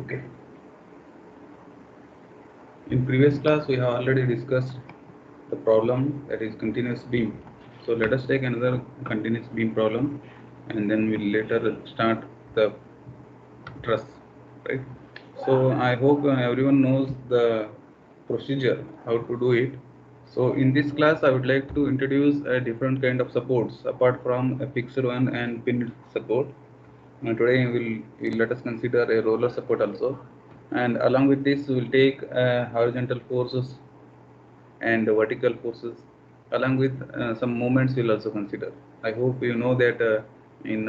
Okay. In previous class, we have already discussed the problem, that is continuous beam. So let us take another continuous beam problem, and then we'll later start the truss, right? So I hope everyone knows the procedure, how to do it. So in this class, I would like to introduce a different kind of supports apart from a fixed one and pinned support. Today we'll let us consider a roller support also, and along with this we will take horizontal forces and vertical forces, along with some moments we'll also consider. I hope you know that in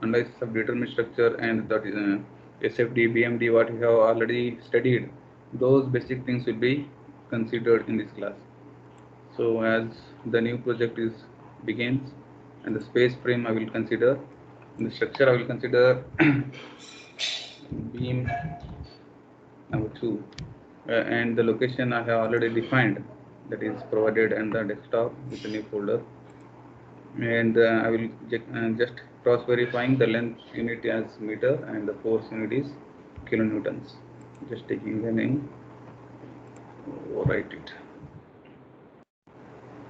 analysis of determinate structure and that is SFD, BMD, what we have already studied, those basic things will be considered in this class. So as the new project is begins, and the space frame I will consider, in the structure I will consider beam number 2, and the location I have already defined, that is provided in the desktop with the new folder, and I will just cross verifying the length unit as meter and the force unit is kilonewtons. Just taking the name, write it.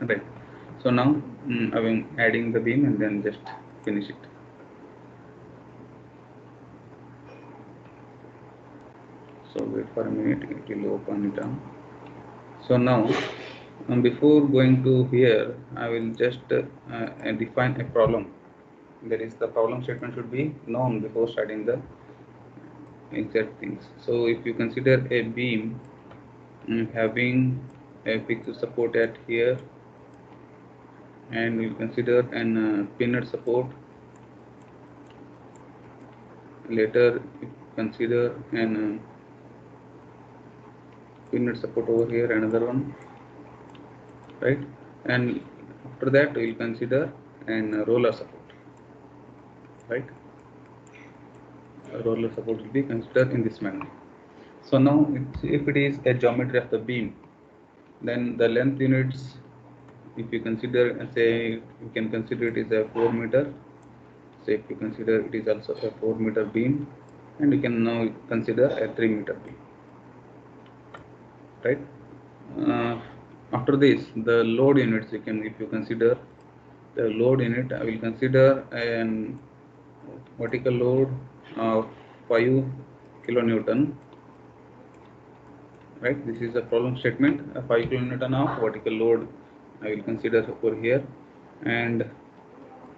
Right. So now I am adding the beam and then just finish it. So wait for a minute, it will open it up. So now before going to here, I will just define a problem. That is, the problem statement should be known before starting the exact things. So if you consider a beam having a fixed support at here, and we'll consider an pinned support later, consider an pinned support over here, another one, right? And after that we'll consider an roller support, right? A roller support will be considered in this manner. So now if it is a geometry of the beam, then the length units, if you consider, say you can consider it is a 4 meter, say if you consider it is also a 4 meter beam, and you can now consider a 3 meter beam, right? After this, the load units, you can, if you consider the load unit, I will consider an vertical load of 5 kilonewton, right? This is the problem statement. A 5 kilonewton of vertical load I will consider over here, and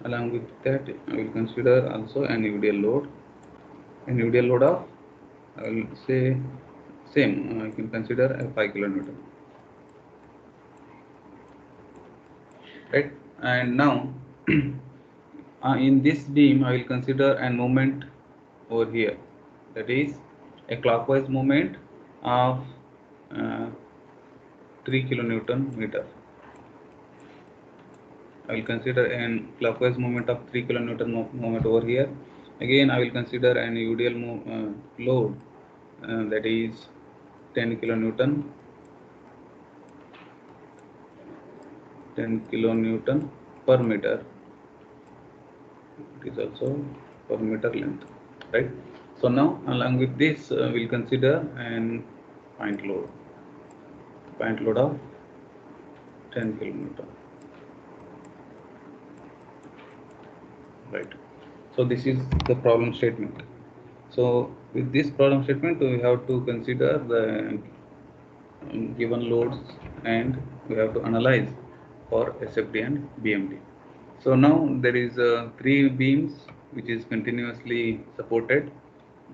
along with that I will consider also an UDL load. An UDL load of, I will say same, I can consider a 5 kilonewton, right? And now in this beam I will consider a moment over here, that is a clockwise moment of 3 kilonewton meter. I will consider an clockwise moment of 3 kilonewton moment over here. Again I will consider an UDL load that is 10 kilonewton, 10 kilonewton per meter. It is also per meter length, right? So now along with this we'll consider an point load of 10 kilonewton, right? So this is the problem statement. So with this problem statement we have to consider the given loads, and we have to analyze for SFD and BMD. So now there is 3 beams which is continuously supported.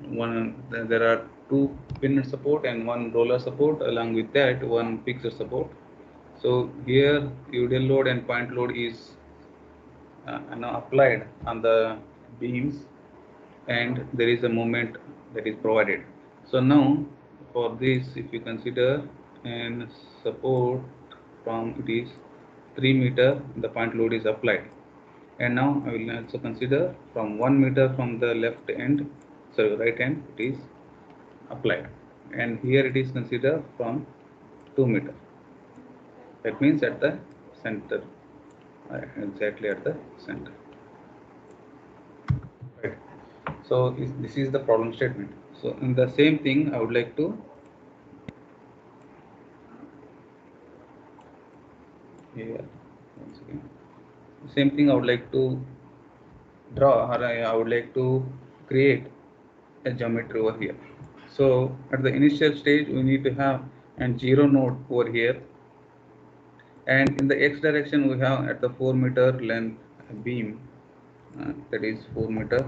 There are 2 pinned support and 1 roller support, along with that 1 fixed support. So here UDL load and point load is applied on the beams, and there is a moment that is provided. So now for this, if you consider and support from, it is 3 meter, the point load is applied, and now I will also consider from 1 meter from the left end, sorry, right end, it is applied, and here it is considered from 2 meter. That means at the center, exactly at the center, right? So this is the problem statement. So in the same thing, I would like to here once again. Same thing I would like to draw, or I would like to create a geometry over here. So at the initial stage, we need to have a 0 node over here, and in the x direction we have at the 4 meter length beam, that is 4 meter,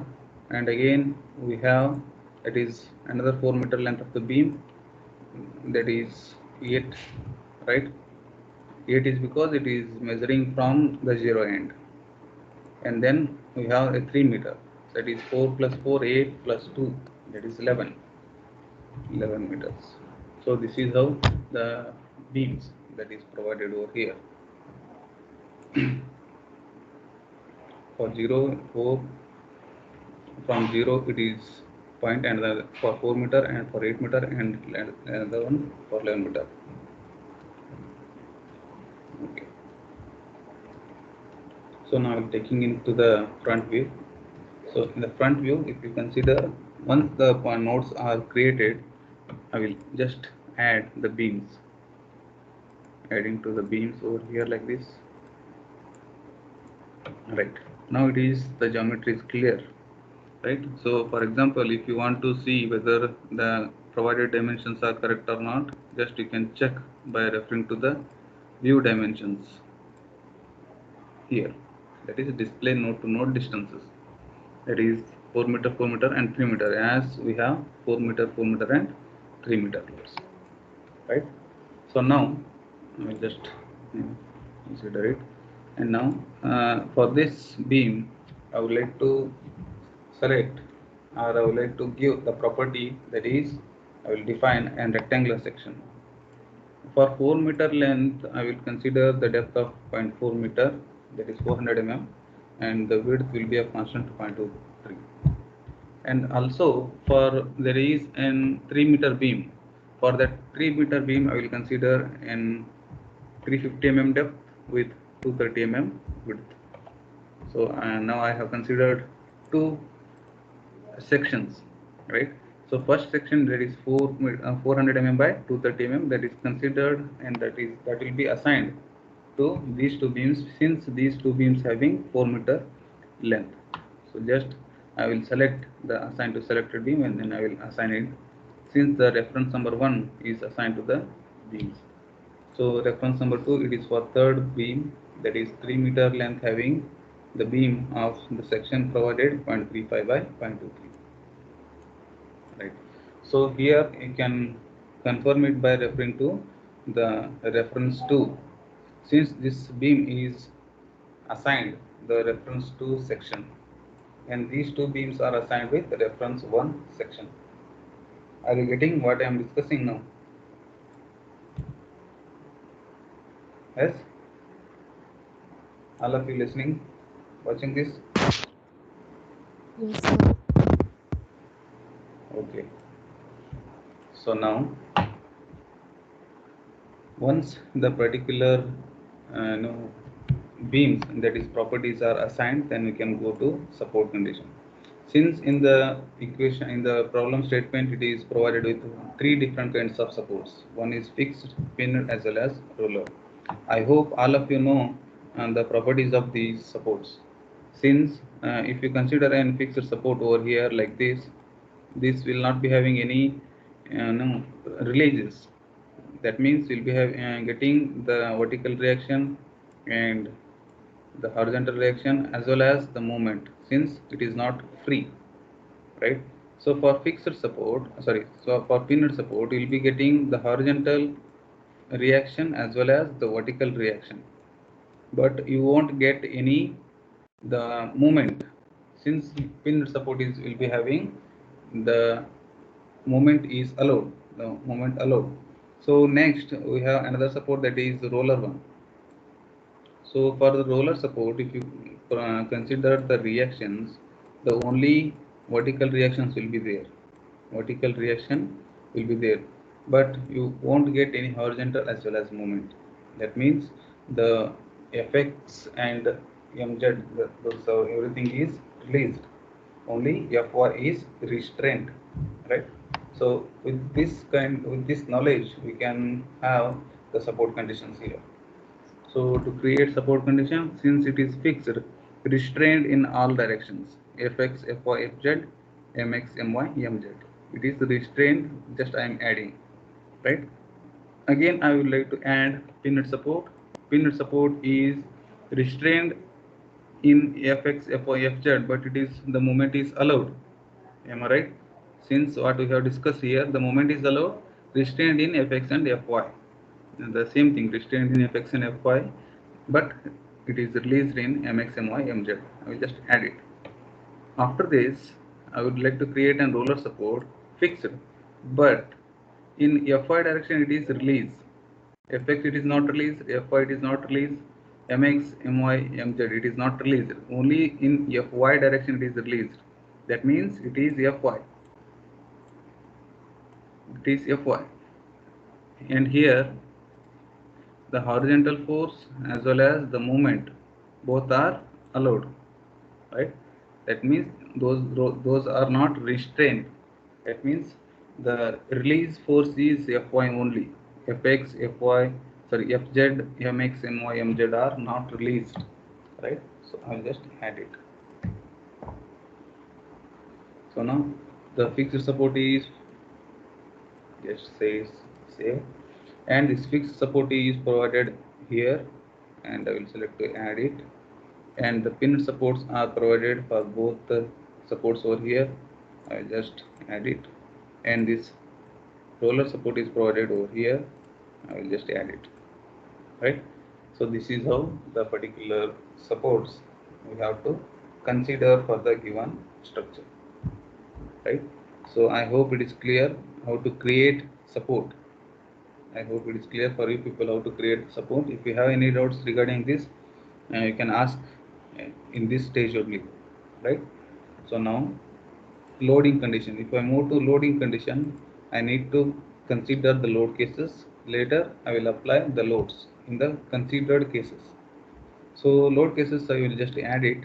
and again we have that is another 4 meter length of the beam, that is 8, right? 8 is because it is measuring from the 0 end, and then we have a 3 meter, that is 4 plus 4 8 plus 2, that is 11 meters. So this is how the beams that is provided over here. For 0 4, from 0 it is point, and for 4 meter, and for 8 meter, and another one for 11 meter. Okay. So now I'm taking into the front view. So in the front view, if you consider, once the nodes are created, I will just add the beams, adding to the beams over here like this. Right, now it is the geometry is clear, right? So for example, if you want to see whether the provided dimensions are correct or not, just you can check by referring to the view dimensions here, that is display node to node distances, that is 4 meter 4 meter and 3 meter, as we have 4 meter 4 meter and 3 meter loads, right? So now I will just consider it, and now for this beam I would like to select, or I would like to give the property, that is I will define a rectangular section. For 4 meter length, I will consider the depth of 0.4 meter, that is 400 mm, and the width will be a constant 0.23. And also for there is an 3 meter beam. For that 3 meter beam, I will consider an 350 mm depth with 230 mm width. So now I have considered two sections, right? So first section, that is 400 mm by 230 mm, that is considered, and that will be assigned to these two beams, since these two beams having 4 meter length. So just I will select the assigned to selected beam, and then I will assign it, since the reference number 1 is assigned to the beams. So reference number 2, it is for third beam, that is 3 meter length having the beam of the section provided 0.35 by 0.23. Right. So here you can confirm it by referring to the reference 2, since this beam is assigned the reference 2 section, and these two beams are assigned with reference 1 section. Are you getting what I am discussing now? Yes? All of you listening, watching this? Yes, sir. Okay. So now, once the particular beams, that is properties, are assigned, then we can go to support condition. Since in the equation, in the problem statement, it is provided with three different kinds of supports. One is fixed, pinned, as well as roller. I hope all of you know the properties of these supports. Since if you consider an fixed support over here like this will not be having any no, releases. That means we'll be getting the vertical reaction and the horizontal reaction, as well as the movement, since it is not free, right? So for fixed support, so for pinned support, you'll be getting the horizontal reaction as well as the vertical reaction, but you won't get any the movement, since pinned support is will be having the movement is allowed, the movement allowed. So next we have another support, that is roller one. So for the roller support, if you consider the reactions, the only vertical reactions will be there. Vertical reaction will be there, but you won't get any horizontal as well as movement. That means the effects and mz, so everything is released. Only Fy is restrained, right? So with this knowledge, we can have the support conditions here. So to create support condition, since it is fixed, restrained in all directions, fx, fy, fz, mx, my, mz. It is restrained, just I am adding, right? Again, I would like to add pinnet support. Pinnet support is restrained in fx, fy, fz, but it is the movement is allowed. Am I right? Since what we have discussed here, the movement is allowed, restrained in fx and fy. And the same thing, restrained in fx and fy, but it is released in mx, my, mz. I will just add it. After this, I would like to create a roller support fixed, but in fy direction it is released. Fx it is not released, fy it is not released, mx, my, mz it is not released. Only in fy direction it is released. That means it is fy. It is fy. And here the horizontal force as well as the movement both are allowed, right? That means those are not restrained. That means the release force is fy only. Fx, fy, sorry, fz, mx, my, mz are not released, right? So I'll just add it. So now the fixed support is, just says save, and this fixed support is provided here, and I will select to add it. And the pin supports are provided for both the supports over here. I will just add it. And this roller support is provided over here. I will just add it, right? So this is how the particular supports we have to consider for the given structure, right? So I hope it is clear how to create support. I hope it is clear for you people how to create support. If you have any doubts regarding this, you can ask in this stage only, right? So now loading condition. If I move to loading condition, I need to consider the load cases. Later I will apply the loads in the considered cases. So load cases, I will just add it.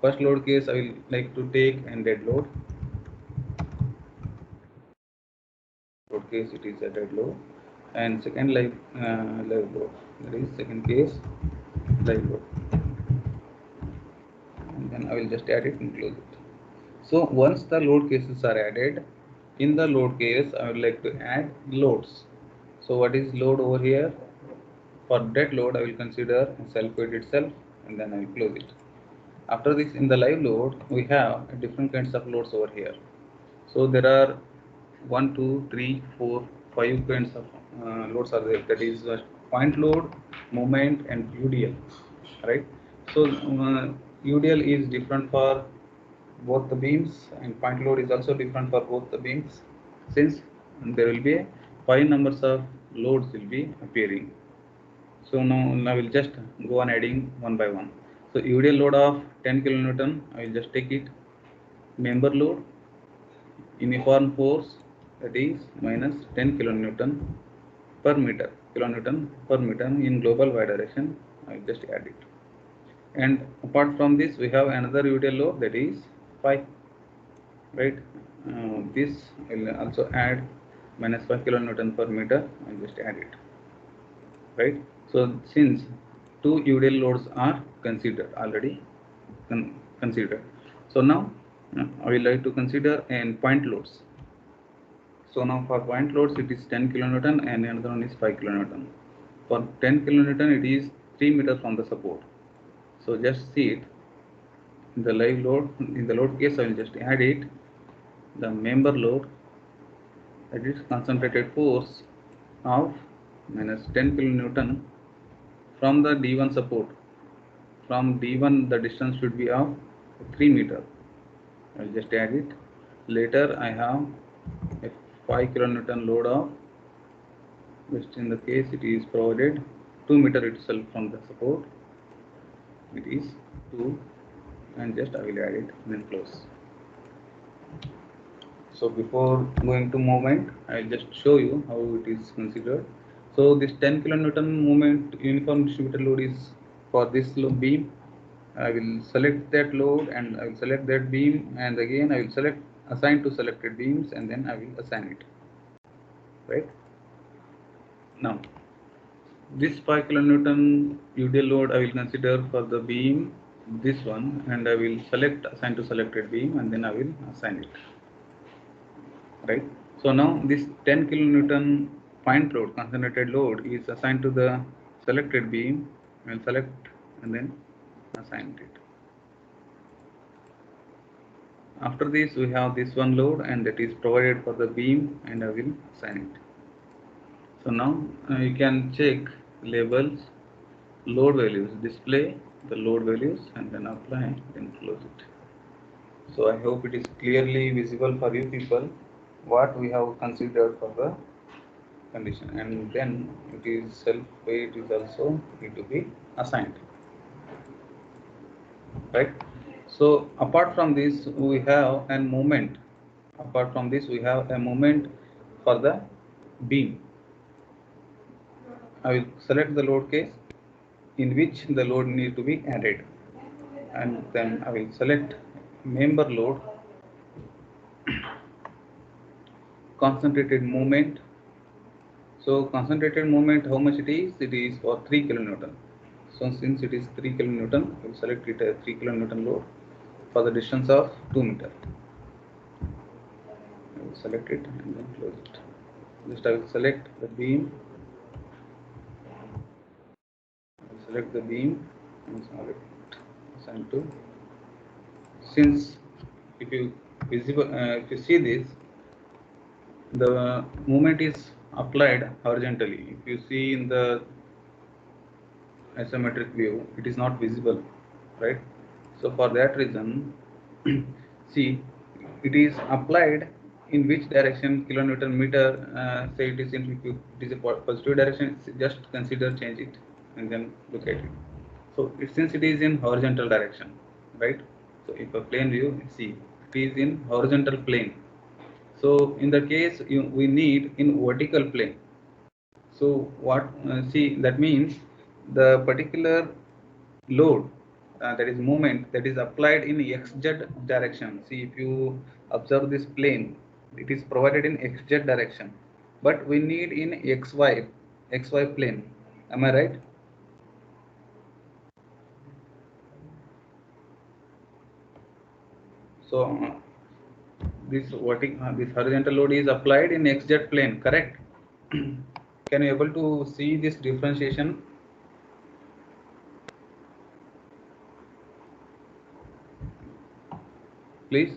First load case I will like to take and dead load. Load case, it is a dead load. And second live load, that is second case live load. And then I will just add it and close it. So once the load cases are added, in the load case I would like to add loads. So what is load over here? For dead load I will consider self-weight itself, and then I will close it. After this, in the live load we have different kinds of loads over here. So there are 1, 2, 3, 4, 5 kinds of loads are there. That is point load, moment, and UDL, right? So UDL is different for both the beams, and point load is also different for both the beams, since there will be 5 numbers of loads will be appearing. So now I will just go on adding one by one. So UDL load of 10 kilonewton, I will just take it. Member load, uniform force, that is minus 10 kilonewton per meter, in global y direction. I will just add it. And apart from this, we have another UDL load, that is 5, right? This will also add minus 5 kilonewton per meter. I will just add it, right? So since two UDL loads are considered already considered, so now I will like to consider and point loads. So now for point loads it is 10 kilonewton and another one is 5 kilonewton. For 10 kilonewton it is 3 meters from the support. So just see it in the live load. In the load case I will just add it. The member load, that is concentrated force of minus 10 kilonewton from the D1 support. From D1 the distance should be of 3 meter. I will just add it. Later I have a 5 kilonewton load of, which in the case it is provided 2 meter itself from the support. It is 2, and just I will add it and then close. So before going to moment, I will just show you how it is considered. So this 10 kilonewton moment uniform distributed load is for this beam. I will select that load and I will select that beam, and again I will select assign to selected beams, and then I will assign it. Right now, this 5 kilonewton UDL load I will consider for the beam, this one, and I will select assign to selected beam, and then I will assign it. Right. So now this 10 kilonewton point load, concentrated load, is assigned to the selected beam. I will select and then assign it. After this, we have this one load, and that is provided for the beam, and I will assign it. So now you can check labels, load values, display the load values, and then apply, then close it. So I hope it is clearly visible for you people what we have considered for the condition, and then it is self weight is also need to be assigned. Right. So apart from this, we have a moment. Apart from this, we have a moment for the beam. I will select the load case in which the load need to be added, and then I will select member load, concentrated moment. So concentrated moment, how much it is? It is for 3 kilonewton. So since it is 3 kilonewton, I will select it as 3 kilonewton load for the distance of 2 meter. I will select it and then close it. Just I will select the beam. I will select the beam and select assign to. Since if you if you see this, the movement is applied horizontally. If you see in the isometric view, it is not visible, right? So for that reason, see, it is applied in which direction, kilonewton meter. Say it is in, if it is a positive direction, just consider change it and then look at it. So since it is in horizontal direction, right? So if a plane view, see, it is in horizontal plane. So in the case we need in vertical plane. So what see, that means the particular load that is moment that is applied in xz direction. See, if you observe this plane, it is provided in xz direction, but we need in xy plane. Am I right? So this horizontal load is applied in xz plane, correct? Can you able to see this differentiation? Please.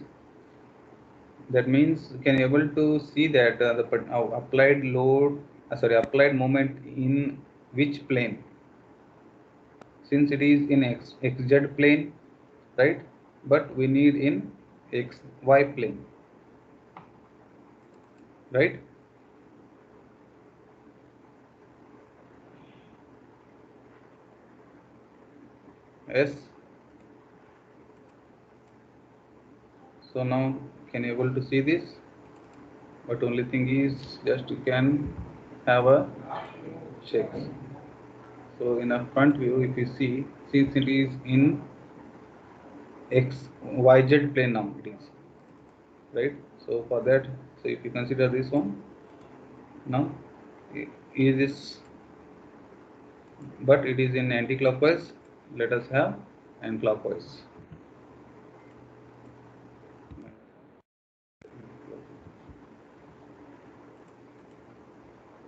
That means, can you able to see that the applied load, applied moment in which plane? Since it is in xz plane, right? But we need in xy plane, right? Yes. So now, can you able to see this? But only thing is, just you can have a check. So in a front view, if you see, since it is in yz plane now, it is right. So for that, so if you consider this one now, is this, but it is in anti-clockwise. Let us have anti-clockwise.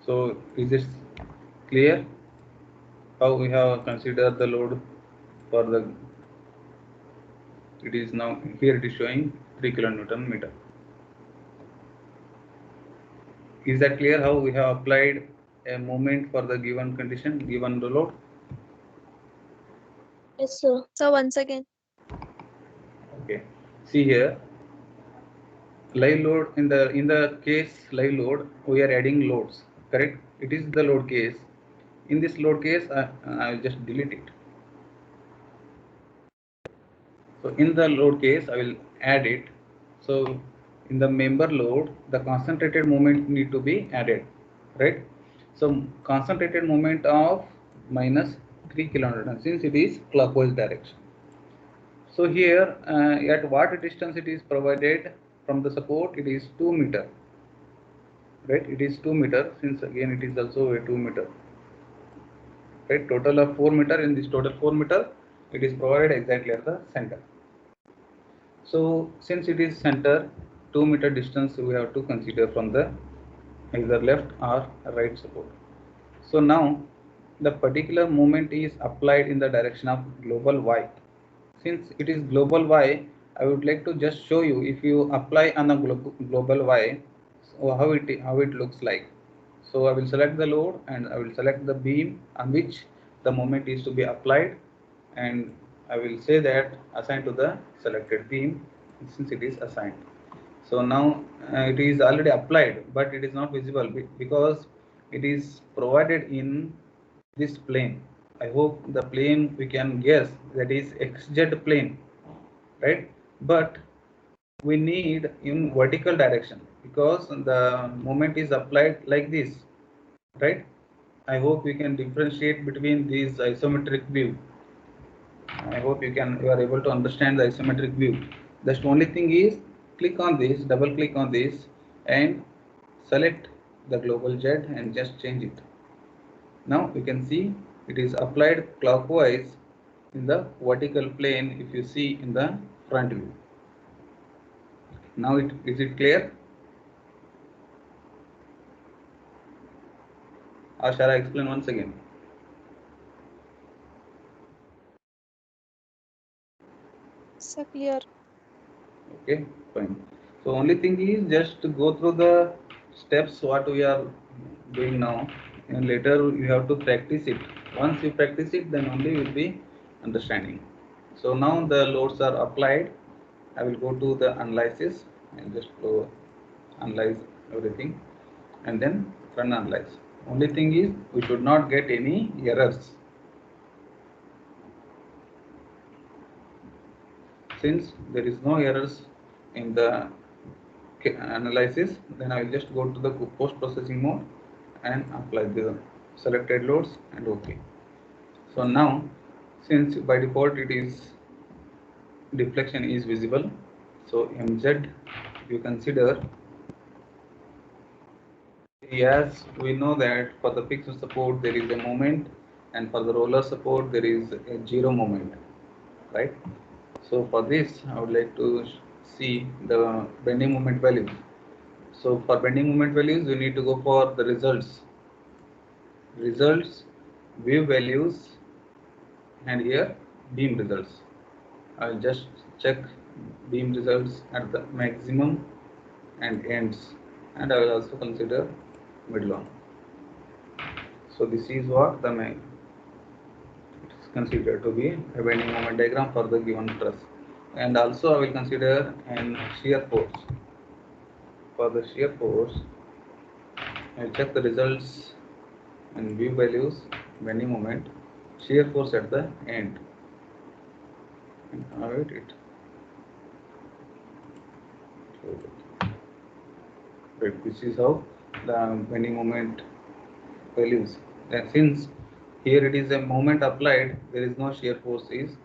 So is it clear how we have considered the load for the, it is now here it is showing 3 kilonewton meter. Is that clear how we have applied a moment for the given condition, given the load? Yes, sir. So once again. Okay. See here, live load, in the case live load, we are adding loads, correct? It is the load case. In this load case, I will just delete it. So in the load case, I will add it. So in the member load, the concentrated moment need to be added, right? So concentrated moment of minus 3 kilonewton, since it is clockwise direction. So here, at what distance it is provided from the support, it is 2 meter, right? It is 2 meter, since again it is also a 2 meter, right? Total of 4 meter. In this total 4 meter, it is provided exactly at the center. So since it is center, 2 meter distance we have to consider from the either left or right support. So now the particular moment is applied in the direction of global Y. Since it is global Y, I would like to just show you, if you apply on a global Y, so how it looks like. So I will select the load and I will select the beam on which the moment is to be applied, and I will say that assign to the selected beam since it is assigned. So now it is already applied, but it is not visible because it is provided in this plane. I hope the plane we can guess, that is XZ plane, right? But we need in vertical direction because the moment is applied like this, right? I hope we can differentiate between these isometric view. I hope you are able to understand the isometric view. The only thing is, click on this, double click on this and select the global Z and just change it. Now you can see it is applied clockwise in the vertical plane if you see in the front view. Now is it clear? Or shall I explain once again? So clear. Okay, fine. So only thing is just to go through the steps what we are doing now, and later you have to practice it. Once you practice it, then only you will be understanding. So now the loads are applied. I will go to the analysis and just go analyze everything and then run analyze. Only thing is we should not get any errors. Since there is no errors in the analysis, then I will just go to the post processing mode and apply the selected loads and OK. So now, since by default it is deflection is visible, so MZ you consider, as we know that for the fixed support there is a moment and for the roller support there is a zero moment, right? So for this I would like to see the bending moment values. So for bending moment values, you need to go for the results, view values, and here beam results. I'll just check beam results at the maximum and ends, and I will also consider midlong. So this is what the it is considered to be a bending moment diagram for the given truss, and also I will consider an shear force. For the shear force, I'll check the results and view values, bending moment, shear force at the end, and avoid it. Right, this is how the bending moment values. And since here it is a moment applied, there is no shear force is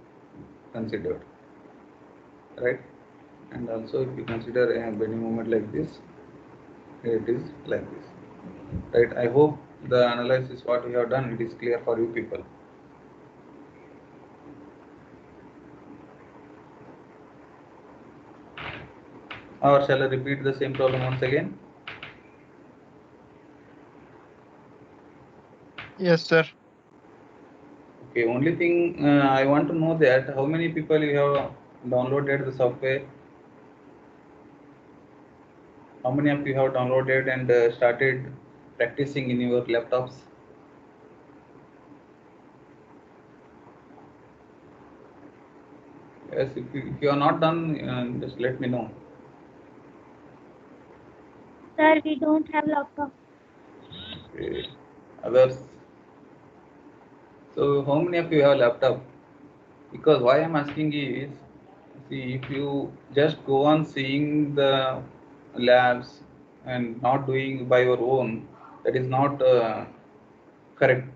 considered, right? And also if you consider a bending moment like this, here it is like this, right? I hope the analysis what we have done, it is clear for you people. Or shall I repeat the same problem once again? Yes, sir. Okay, only thing I want to know that how many people you have downloaded the software? How many of you have downloaded and started practicing in your laptops? Yes, if you are not done, just let me know. Sir, we don't have laptop. Okay. Others? So how many of you have laptop? Because why I'm asking is, see, if you just go on seeing the labs and not doing by your own, that is not correct.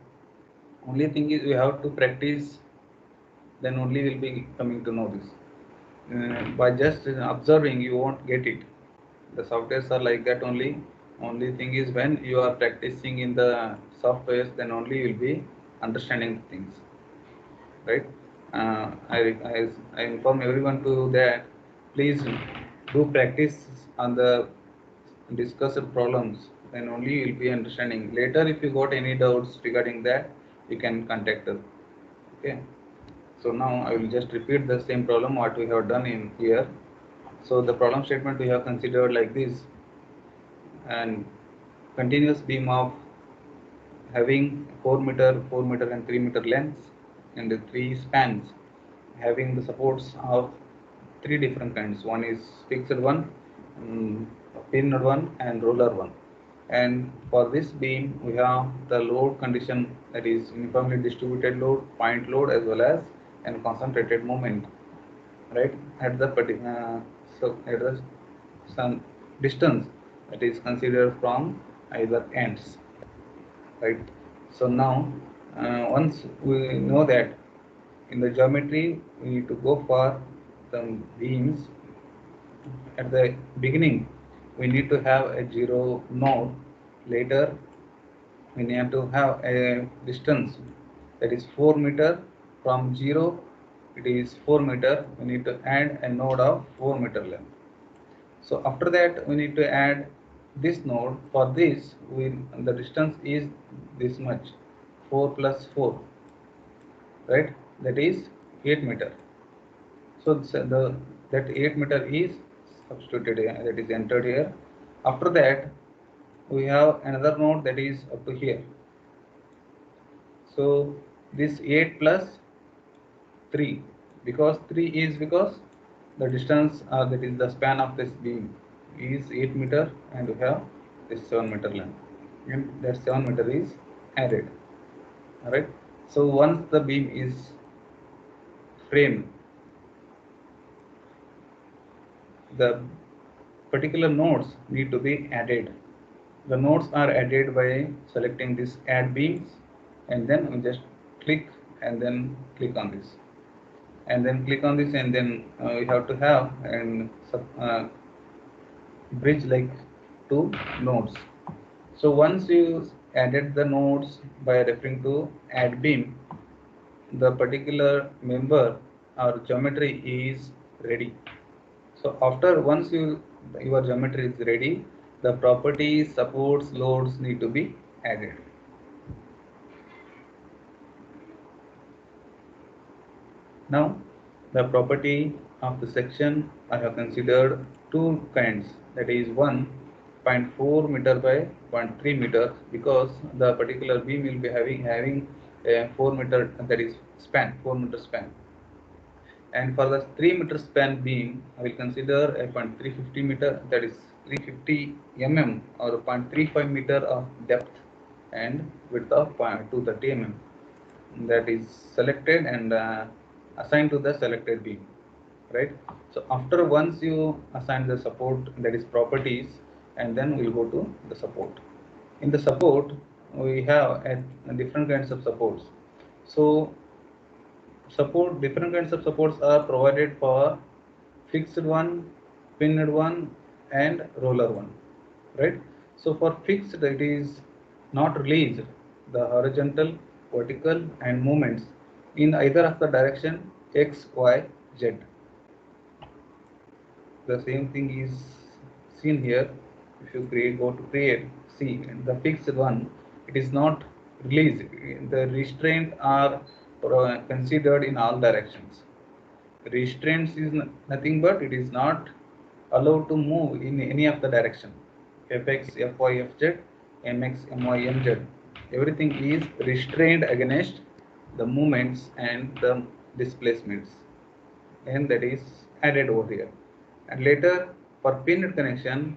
Only thing is you have to practice, then only will be coming to know this. By just observing, you won't get it. The softwares are like that only. Only thing is when you are practicing in the softwares, then only you will be understanding the things, right? I inform everyone to that. Please do practice on the discussed problems. Then only you will be understanding. Later, if you got any doubts regarding that, you can contact us. Okay. So now I will just repeat the same problem what we have done in here. So the problem statement we have considered like this, and continuous beam of having 4 meter, 4 meter and 3 meter lengths and the 3 spans having the supports of 3 different kinds. One is fixed one, pinned one and roller one. And for this beam we have the load condition, that is uniformly distributed load, point load as well as and concentrated moment, right, at the particular at the some distance that is considered from either ends, right? So now once we know that, in the geometry we need to go for some beams. At the beginning we need to have a zero node. Later we need to have a distance that is 4 meter. From 0 it is 4 meter. We need to add a node of 4 meter length. So after that we need to add this node. For this the distance is this much, 4 plus 4, right, that is 8 meter. So that 8 meter is substituted here, that is entered here. After that we have another node that is up to here. So this 8 plus 3, because 3 is because the distance that is the span of this beam is 8 meter and we have this 7 meter length, and that 7 meter is added. Alright, so once the beam is framed, the particular nodes need to be added. The nodes are added by selecting this add beams, and then we just click and then click on this, and then click on this, and then we have to have and bridge like two nodes. So once you added the nodes by referring to add beam, the particular member or geometry is ready. So after once your geometry is ready, the properties, supports, loads need to be added. Now the property of the section, I have considered two kinds, that is 1.4 meter by 0.3 meter, because the particular beam will be having a 4 meter, that is span, 4 meter span. And for the 3 meter span beam, I will consider a 0.350 meter, that is 350 mm or 0.35 meter of depth and width of 230 mm. That is selected and assigned to the selected beam, right? So after once you assign the support, that is properties, and then we'll go to the support. In the support we have different kinds of supports. So different kinds of supports are provided for fixed one, pinned one and roller one, right? So for fixed, it is not released the horizontal, vertical and movements in either of the direction x, y, z. The same thing is seen here. If you go to create, see the fixed one, it is not released. The restraint are considered in all directions. Restraints is nothing but it is not allowed to move in any of the direction. Fx, Fy, Fz, Mx, My, Mz. Everything is restrained against the movements and the displacements, and that is added over here. And later for pinned connection,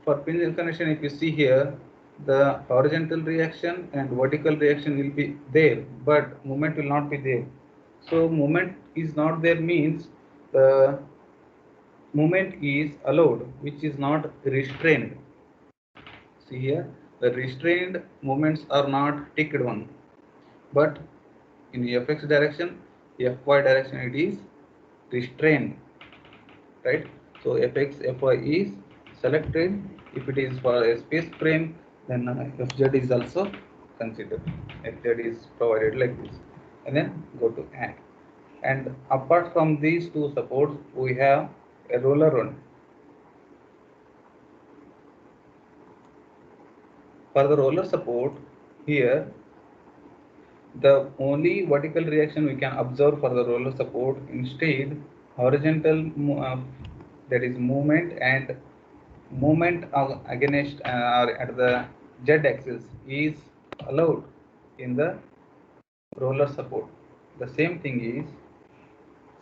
if you see here, the horizontal reaction and vertical reaction will be there, but movement will not be there. So movement is not there means the movement is allowed, which is not restrained. See here, the restrained movements are not ticked one, but in Fx direction, Fy direction it is restrained, right? So Fx, Fy is selected. If it is for a space frame, then FZ is also considered. FZ is provided like this, and then go to add. And apart from these two supports, we have a roller one. For the roller support, here the only vertical reaction we can observe for the roller support, instead horizontal that is movement and movement against or at the z axis is allowed in the roller support. The same thing is,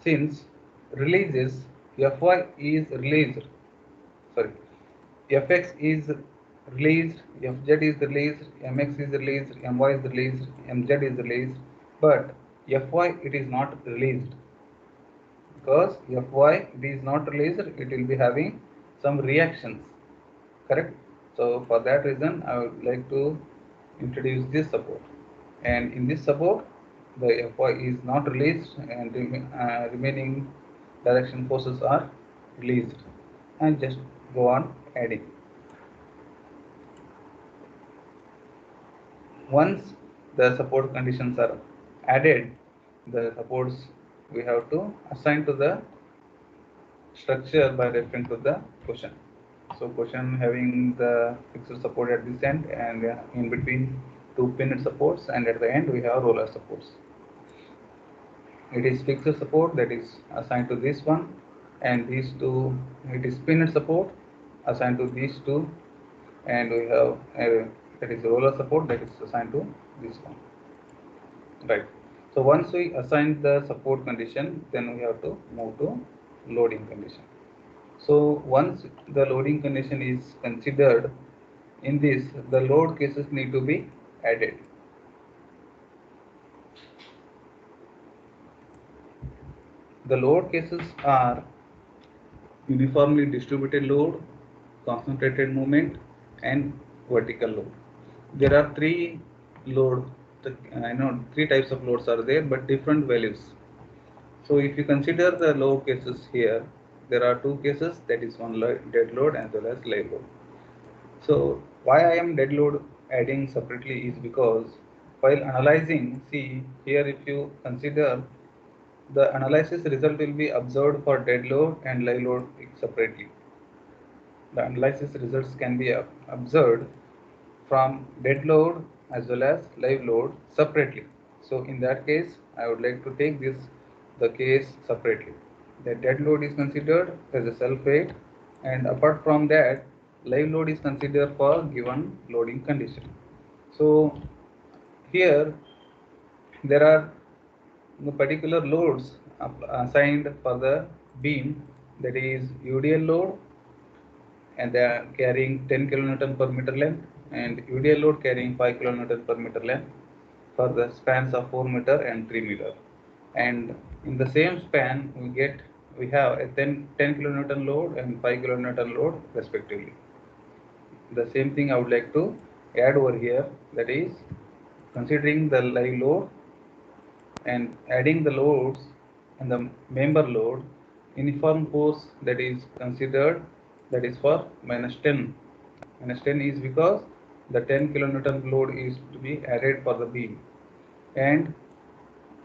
since releases Fy is released, sorry, Fx is released, Fz is released, Mx is released, My is released, Mz is released, but Fy it is not released. Because Fy it is not released, it will be having some reactions, correct? So for that reason, I would like to introduce this support, and in this support the Fy is not released and remaining direction forces are released, and just go on adding. Once the support conditions are added, the supports we have to assign to the structure by referring to the question. So question having the fixed support at this end, and in between two pinned supports, and at the end we have roller supports. It is fixed support that is assigned to this one, and these two, it is pinned support assigned to these two, and we have that is roller support that is assigned to this one, right? So once we assign the support condition, then we have to move to loading condition. So once the loading condition is considered, in this the load cases need to be added. The load cases are uniformly distributed load, concentrated movement, and vertical load. There are three load, three types of loads are there, but different values. So if you consider the load cases here, there are two cases, that is one dead load as well as live load. So why I am dead load adding separately is because while analyzing, see here, if you consider the analysis result will be observed for dead load and live load separately. The analysis results can be observed from dead load as well as live load separately. So in that case, I would like to take the case separately. The dead load is considered as a self weight, and apart from that, live load is considered for given loading condition. So here there are the particular loads assigned for the beam, that is UDL load, and they are carrying 10 kilonewton per meter length, and UDL load carrying 5 kilonewton per meter length for the spans of 4 meter and 3 meter. And in the same span, we have a 10 kilonewton load and 5 kilonewton load respectively. The same thing I would like to add over here, that is considering the live load and adding the loads and the member load, uniform force that is considered, that is for -10. -10 is because the 10 kilonewton load is to be added for the beam, and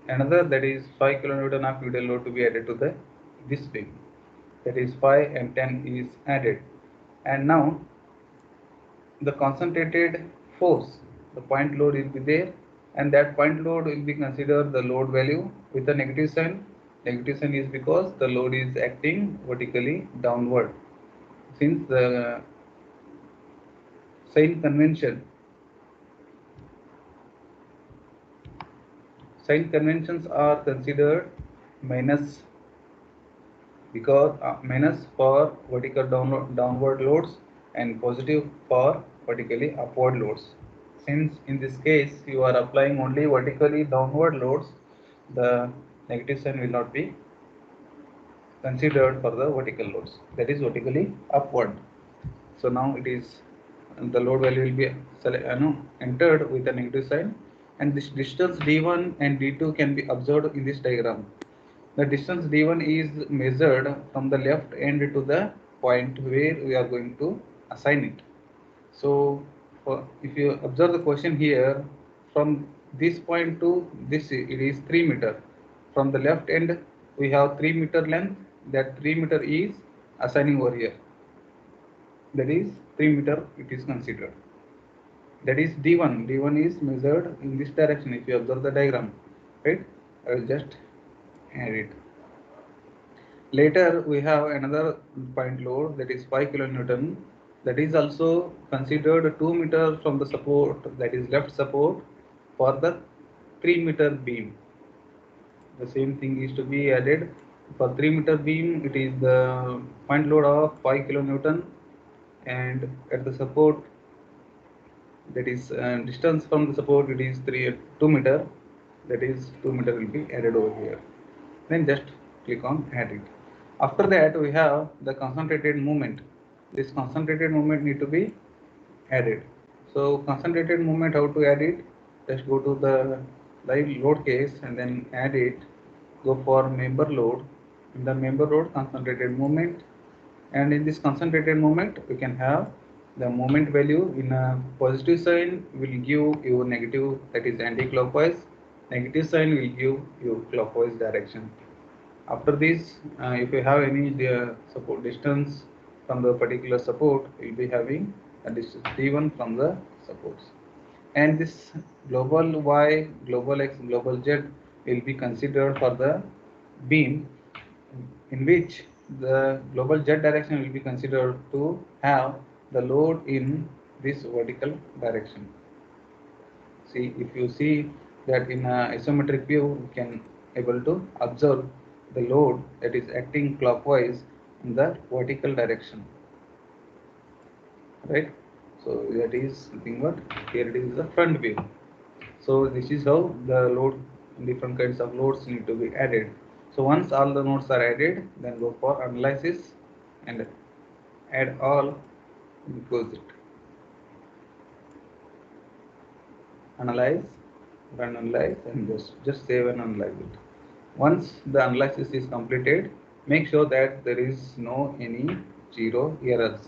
another, that is 5 kilonewton of UDL load to be added to this beam, that is 5 and 10 is added. And now the concentrated force, the point load will be there, and that point load will be considered the load value with a negative sign. Negative sign is because the load is acting vertically downward. Since the sign conventions are considered minus, because minus for vertical downward loads and positive for vertically upward loads. Since in this case you are applying only vertically downward loads, the negative sign will not be considered for the vertical loads, that is vertically upward. So now it is, the load value will be entered with a negative sign, and this distance d1 and d2 can be observed in this diagram. The distance d1 is measured from the left end to the point where we are going to assign it. So if you observe the question here, from this point to this, it is 3 meter. From the left end, we have 3 meter length. That 3 meter is assigning over here. That is 3 meter it is considered. That is D1. D1 is measured in this direction. If you observe the diagram, right? I will just add it. Later, we have another point load, that is 5 kilonewton. That is also considered 2 meters from the support, that is left support, for the 3 meter beam. The same thing is to be added. For 3 meter beam, it is the point load of 5 kilonewton, and at the support, that is distance from the support, it is 2 meter. That is 2 meter will be added over here. Then just click on add it. After that, we have the concentrated movement. This concentrated movement need to be added. So concentrated movement, how to add it? Just go to the live load case and then add it. Go for member load. In the member load, concentrated movement, and in this concentrated movement, we can have the moment value. In a positive sign will give you negative, that is anti-clockwise. Negative sign will give you clockwise direction. After this, if you have any support distance from the particular support, you will be having a distance d1 from the supports. And this global y, global x, global z will be considered for the beam, in which the global z direction will be considered to have the load in this vertical direction. See, if you see that in a isometric view, you can able to observe the load that is acting clockwise in the vertical direction, right? So that is nothing but, here it is the front view. So this is how the load, different kinds of loads need to be added. So once all the nodes are added, then go for analysis and add all and close it. Analyze, run analyze, and just save and analyze it. Once the analysis is completed, make sure that there is no any zero errors.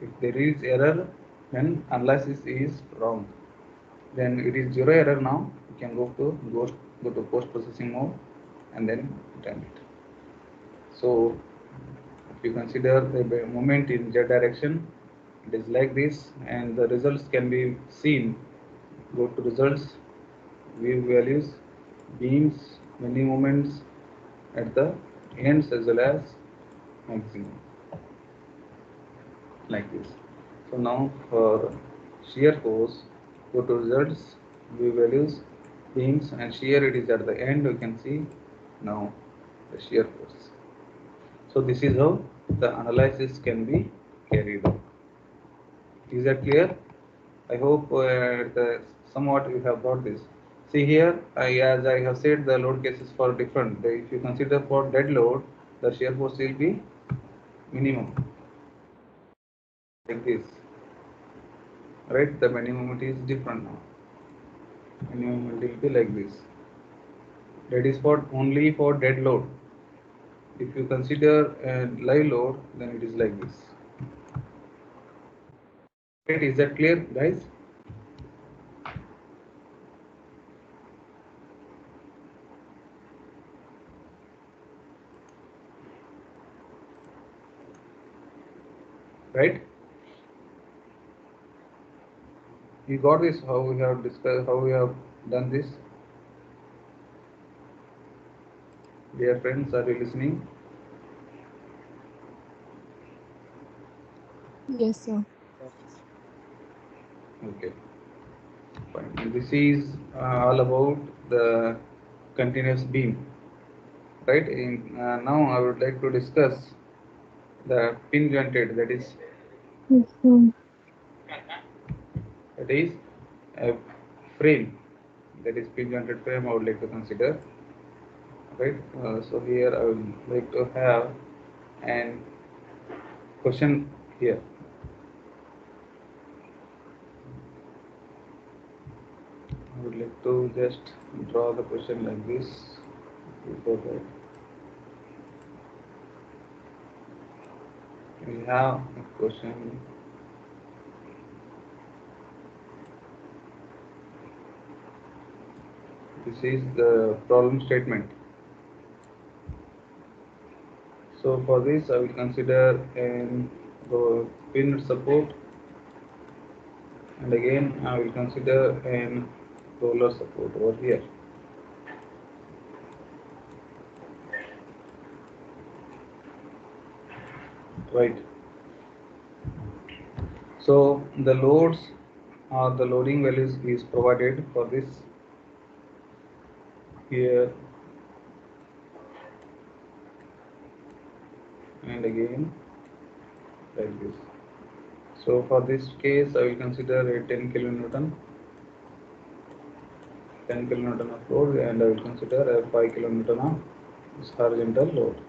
If there is error, then analysis is wrong. Then it is zero error now. You can go to post processing mode and then run it. So if you consider the movement in z direction, it is like this, and the results can be seen. Go to results, view values, beams, many moments at the ends as well as maximum, like this. So now for shear force, go to results, view values, beams, and shear, it is at the end. You can see now the shear force. So this is how the analysis can be carried out. Is that clear? I hope somewhat you have got this. See here, as I have said, the load cases for different. If you consider for dead load, the shear force will be minimum, like this, right? The minimum is different now. Minimum will be like this. That is for only for dead load. If you consider live load, then it is like this. Right? Is that clear, guys? Right? You got this? How we have discussed? How we have done this? Dear friends, are you listening? Yes, sir. Okay, fine. And this is all about the continuous beam, right? Now I would like to discuss the pin jointed, that is a frame, that is pin jointed frame. I would like to consider, right? So here I would like to have an question here. I would like to just draw the question like this. Before that, we have a question. This is the problem statement. So for this, I will consider the pin support, and again I will consider an roller support over here. Right. So the loads or the loading values is provided for this here and again like this. So for this case, I will consider a 10 kilonewton, 10 kilonewton of load, and I will consider a 5 kilonewton of this horizontal load.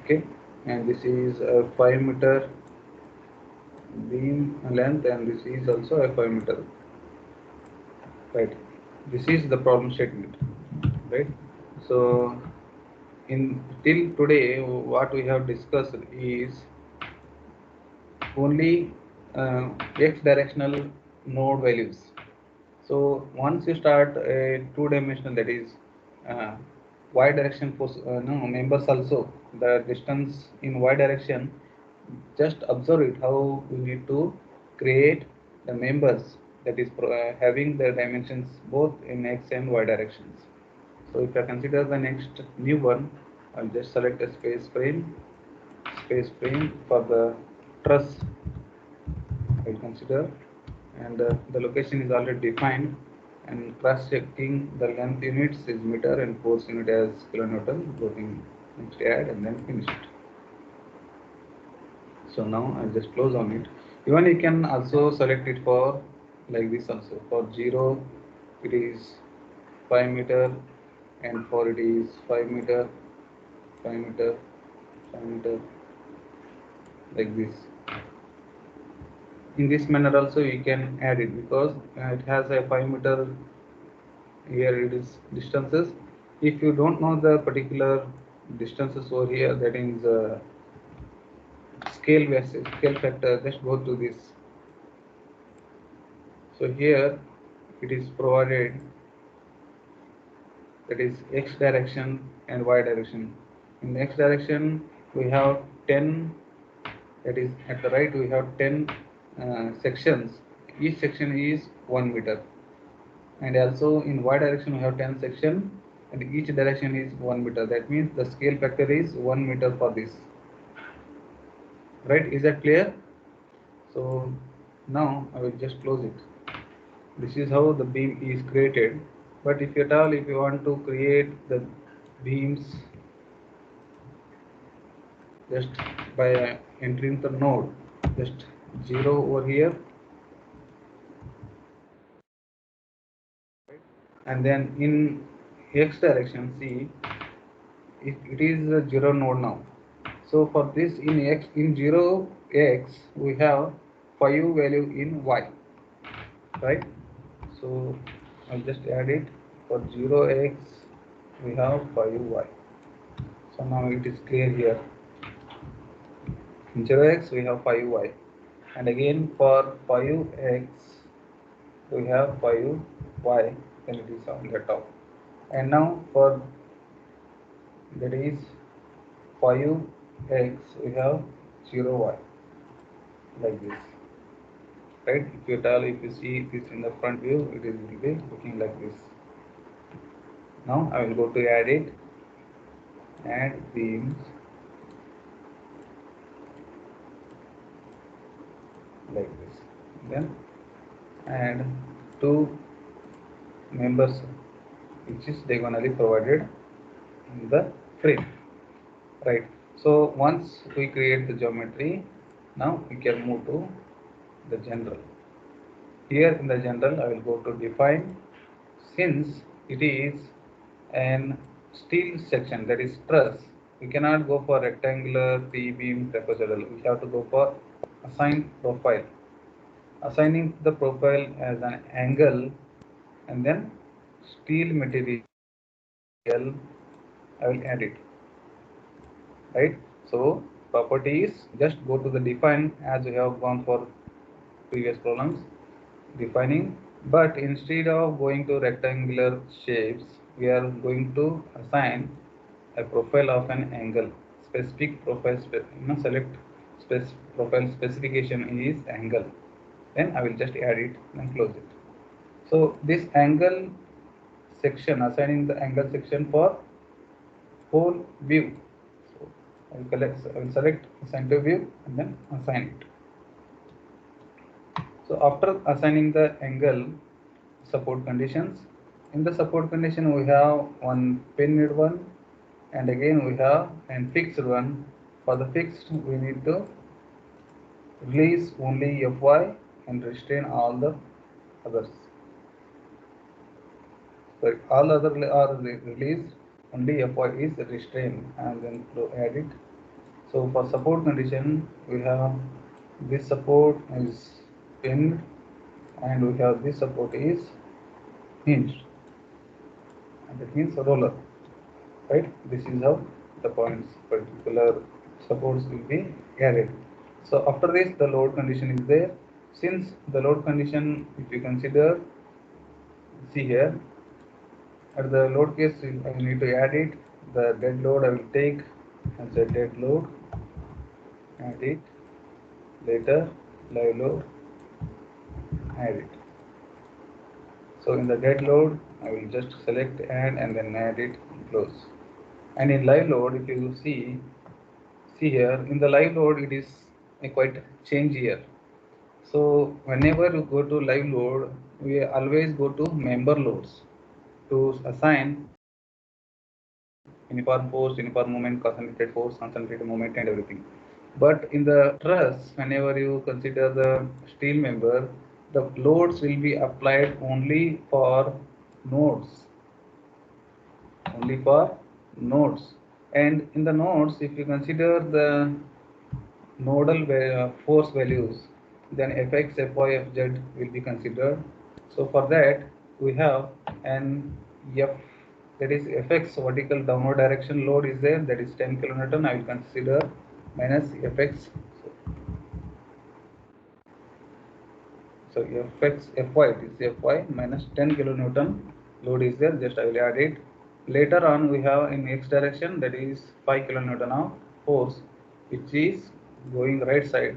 Okay, and this is a 5 meter beam length, and this is also a 5 meter. Right. This is the problem statement. Right. So in till today, what we have discussed is only x directional node values. So once you start a two-dimensional, that is y direction members also, the distance in y direction, just observe it how we need to create the members, that is having the dimensions both in x and y directions. So if I consider the next new one, I'll just select a space frame for the truss. I'll consider, and the location is already defined, and cross checking the length units is meter and force unit as kilonewton. Going next add and then finish it. So now I'll just close on it. Even you can also select it for like this also. For 0 it is 5 meter, and for it is 5 meter, 5 meter, 5 meter, like this. In this manner also you can add it, because it has a 5 meter, here it is distances. If you don't know the particular distances over here, that is scale factor, just go to this. So here it is provided, that is x direction and y direction. In the x direction we have 10, that is at the right we have 10 sections. Each section is 1 meter, and also in y direction we have 10 section, and each direction is 1 meter. That means the scale factor is 1 meter for this. Right, is that clear? So now I will just close it. This is how the beam is created. But if at all, if you want to create the beams just by entering the node, just 0 over here, and then in x direction, see it is a 0 node now. So for this in 0 x we have 5 value in y, right? So I'll just add it. For 0 x we have 5 y. So now it is clear here. In 0 x we have 5 y, and again for 5 x we have 5 y, then it is on the top. And now for that is 5 x we have 0 y, like this. Right? If you see this in the front view, it will be looking like this. Now I will go to add it, add beams, like this. Then add two members which is diagonally provided in the frame. Right. So once we create the geometry, now we can move to the general. Here in the general, I will go to define. Since it is an steel section, that is truss, we cannot go for rectangular, T-beam, trapezoidal. We have to go for assign profile. Assigning the profile as an angle, and then steel material, I will add it. Right. So property is, just go to the define as we have gone for previous problems, defining, but instead of going to rectangular shapes, we are going to assign a profile of an angle. Specific profile, select profile specification is angle. Then I will just add it and close it. So this angle section, assigning the angle section for whole view. So I will select center view and then assign it. So after assigning the angle support conditions, in the support condition we have one pinned one, and again we have a fixed one. For the fixed, we need to release only Fy and restrain all the others. So all other are released, only Fy is restrained, and then add it. So for support condition, we have this support is pinned, and we have this support is hinged, and that means roller, right? This is how the points particular supports will be added. So after this, the load condition is there. Since the load condition, if you consider, see here, at the load case, I need to add it. The dead load I will take as a dead load, add it. Later, live load, add it. So in the dead load, I will just select add and then add it, close. And in live load, if you see here, in the live load, it is a quite change here. So whenever you go to live load, we always go to member loads to assign uniform force, uniform moment, concentrated moment, and everything. But in the truss, whenever you consider the steel member, the loads will be applied only for nodes. Only for nodes. And in the nodes, if you consider the nodal force values, then Fx, Fy, Fz will be considered. So for that, we have an F, that is Fx vertical downward direction load is there, that is 10 kilonewton. I will consider minus Fx. So Fx, Fy, it is Fy minus 10 kilonewton load is there, just I will add it. Later on, we have in x direction, that is 5 kilonewton of force, which is going right side.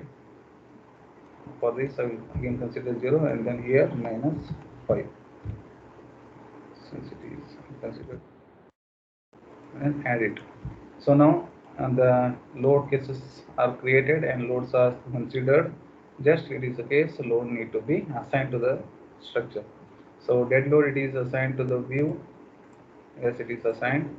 For this, I will again consider 0, and then here minus 5, since it is considered, and add it. So now the load cases are created and loads are considered. Just it is the case, load need to be assigned to the structure. So dead load, it is assigned to the view. Yes, it is assigned.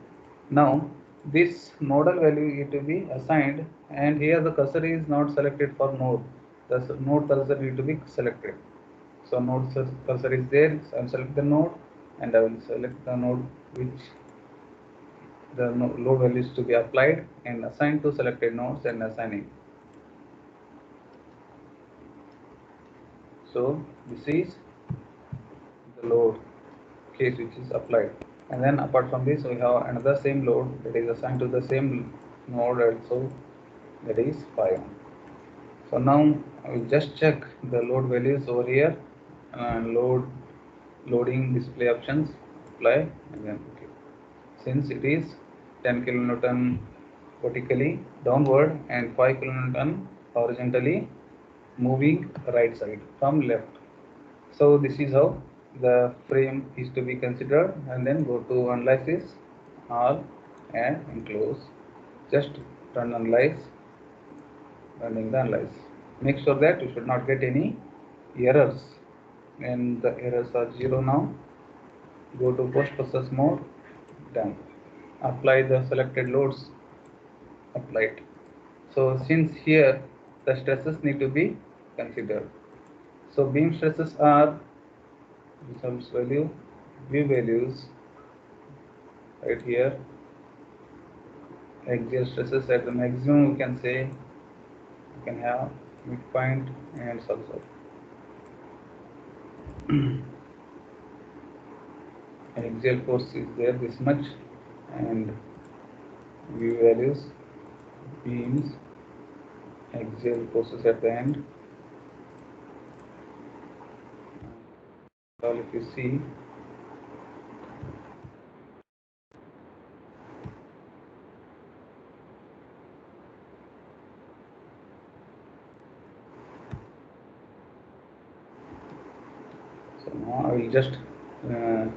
Now this nodal value need to be assigned, and here the cursor is not selected for node. The node cursor need to be selected. So node cursor is there. So I will select the node, and I will select the node which the load values to be applied and assigned to selected nodes and assigning. So this is the load case which is applied, and then apart from this, we have another same load that is assigned to the same node also, that is 5. So now I will just check the load values over here, and loading display options, apply, and then okay. Since it is 10 kilonewton vertically downward and 5 kilonewton horizontally moving right side from left. So this is how the frame is to be considered, and then go to analysis, all, and enclose. Just run analyze, running the analyze. Make sure that you should not get any errors. And the errors are 0 now. Go to post process mode, done. Apply the selected loads, applied. So since here the stresses need to be considered. So beam stresses are results value, view values right here. Axial stresses at the maximum, we can say you can have midpoint and also axial force is there this much, and view values beams, axial forces at the end. Well, if you see, so now I will just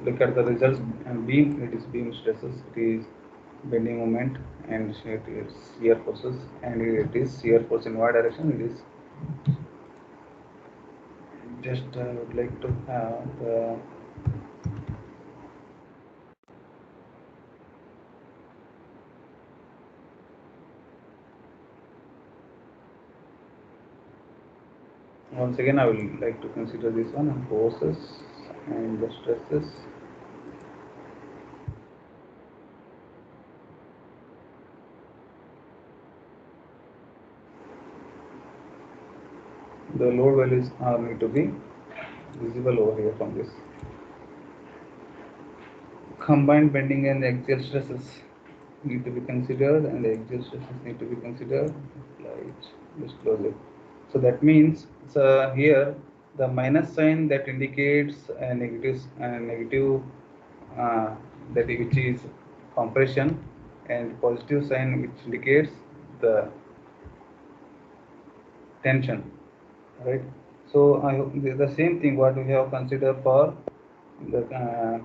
look at the results. Beam, it is beam stresses, it is bending moment, and it is shear forces, and it is shear force in y direction. It is just I would like to have the once again I will like to consider this one, and forces and the stresses. The load values are need to be visible over here from this. Combined bending and axial stresses need to be considered, and the axial stresses need to be considered. Right, just close it. So that means here the minus sign that indicates a negative that which is compression, and positive sign which indicates the tension, right? So the same thing what we have considered for the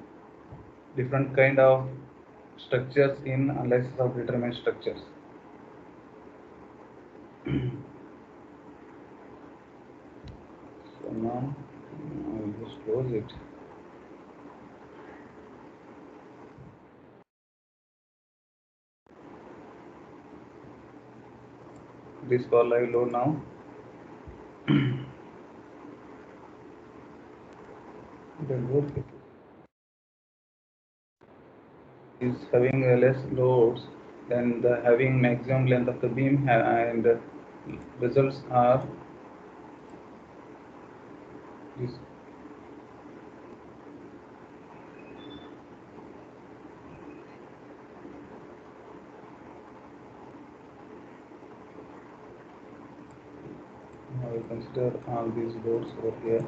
different kind of structures in analysis of determined structures. So now I will just close it. This for live load now. The load is having less loads than the having maximum length of the beam, and the results are this. I will consider all these loads over here.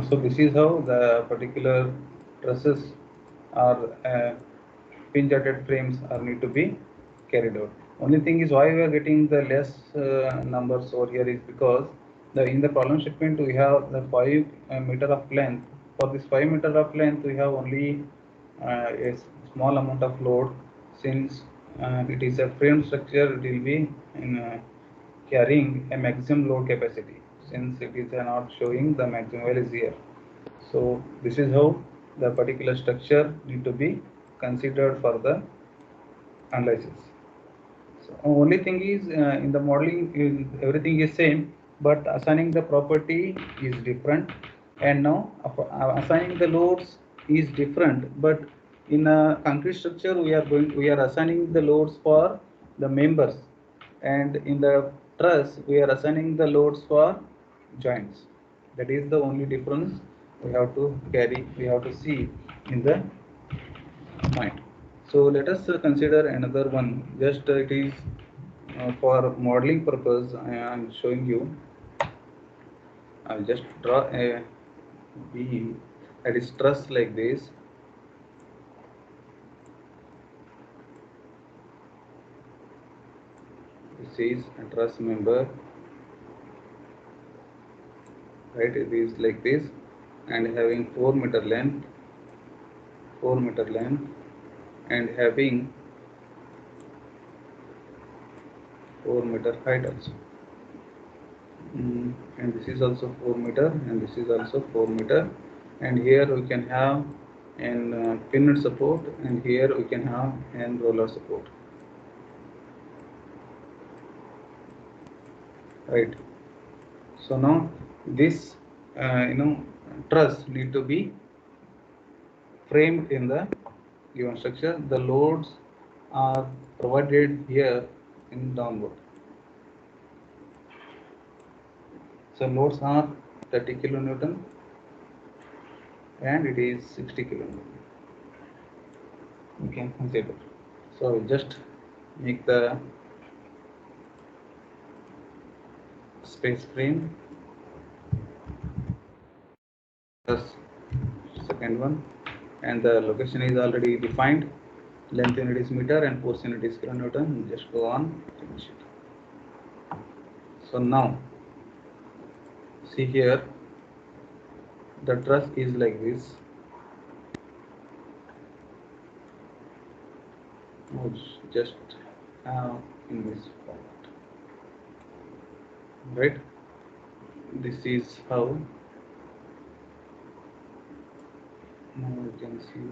So this is how the particular trusses or pin-jacketed frames are need to be carried out. Only thing is why we are getting the less numbers over here is because in the problem statement we have the 5 meter of length. For this 5 meter of length we have only a small amount of load, since it is a frame structure. It will be in carrying a maximum load capacity, since it is not showing the maximum value is here. So this is how the particular structure need to be considered for the analysis. So only thing is in the modeling everything is same, but assigning the property is different, and now assigning the loads is different. But in a concrete structure we are assigning the loads for the members, and in the truss we are assigning the loads for joints. That is the only difference we have to see in the mind. So let us consider another one. Just it is for modeling purpose. I am showing you. I'll just draw a beam that is truss like this. This is a truss member, right? It is like this, and having 4 meter length, and having 4 meter height also. And this is also 4 meter, and this is also 4 meter, and here we can have an pin support, and here we can have an roller support, right? So now this truss need to be framed in the given structure. The loads are provided here in downward. So loads are 30 kilonewton and it is 60 kilonewton. We can consider. So we just make the space frame plus second one, and the location is already defined. Length unit is meter and force unit is kilonewton. Just go on, finish it. So now see here, the truss is like this. Just in this format, right? This is how now you can see.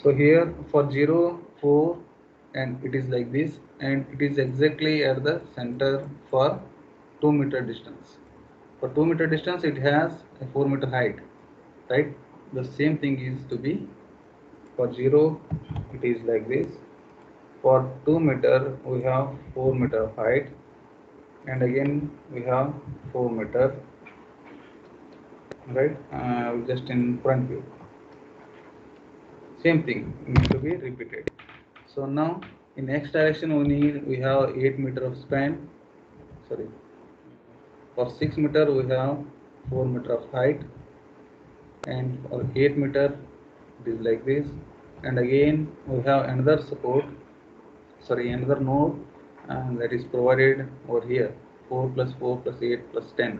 So here for 0, 4 and it is like this, and it is exactly at the center for 2 meter distance. For 2 meter distance it has a 4 meter height, right? The same thing is to be for 0 it is like this. For 2 meter we have 4 meter of height, and again we have 4 meter, right? Just in front view, same thing needs to be repeated. So now in x direction we have 8 meter of span. Sorry, for 6 meter we have 4 meter of height, and for 8 meter it is like this. And again we have another support, sorry, another node, and that is provided over here, 4 plus 4 plus 8 plus 10,